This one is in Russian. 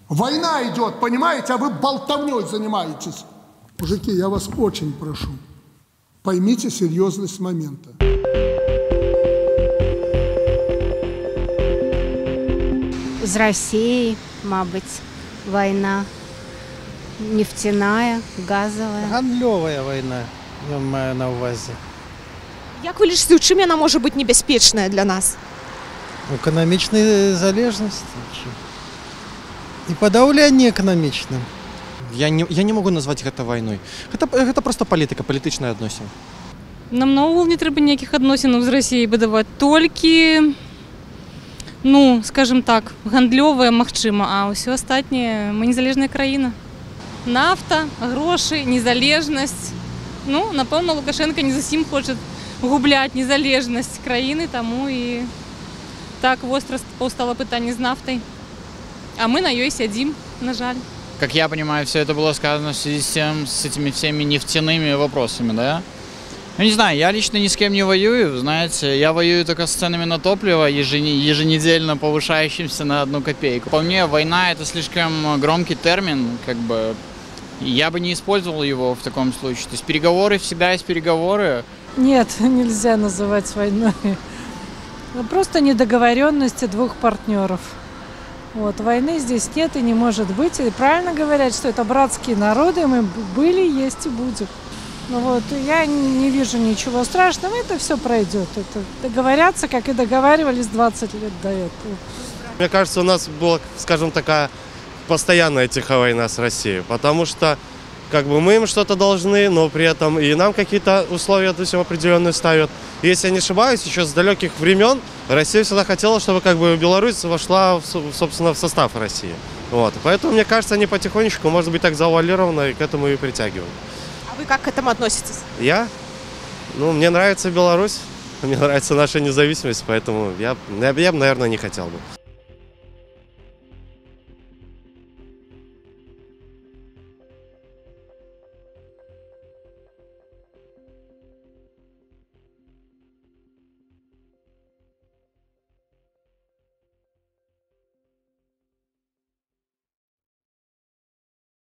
Война идет, понимаете, а вы болтовней занимаетесь. Мужики, я вас очень прошу, поймите серьезность момента. З Росією, мабуть, війна. Нефтяная, газовая. Гандльова війна, я маю на увазі. Як ви лічите, чим вона може бути небезпечна для нас? Економічна залежність і подавлення економічним. Я не могу назвать это войной. Это просто політика, політичне відносини. Нам наогул не треба ніяких відносин з Росією будувати. Тільки, ну, скажімо так, гандльове, можливо, а все остальне ми незалежна країна. Нафта, гроші, незалежність. Ну, напевно, Лукашенко не зовсім хоче губляти незалежність країни, тому і так остро постало питання з нафтою. А мы на ней сидим, на жаль. Как я понимаю, все это было сказано в связи с этими всеми нефтяными вопросами, да? Ну, не знаю, я лично ни с кем не воюю, знаете, я воюю только с ценами на топливо, еженедельно повышающимся на 1 копейку. По мне, война — это слишком громкий термин, как бы, я бы не использовал его в таком случае. То есть переговоры всегда есть переговоры. Нет, нельзя называть войной. Просто недоговоренности двух партнеров. Вот, войны здесь нет и не может быть. И правильно говорят, что это братские народы, мы были, есть и будем. Ну вот, я не вижу ничего страшного, это все пройдет. Это договорятся, как и договаривались 20 лет до этого. Мне кажется, у нас была, скажем, такая постоянная тихая война с Россией, потому что как бы мы им что-то должны, но при этом и нам какие-то условия, допустим, определенные ставят. И если я не ошибаюсь, еще с далеких времен Россия всегда хотела, чтобы как бы Беларусь вошла, собственно, в состав России. Вот. Поэтому, мне кажется, они потихонечку, может быть, так завуалированно и к этому и притягивают. А вы как к этому относитесь? Я? Ну, мне нравится Беларусь, мне нравится наша независимость, поэтому я бы, наверное, не хотел бы.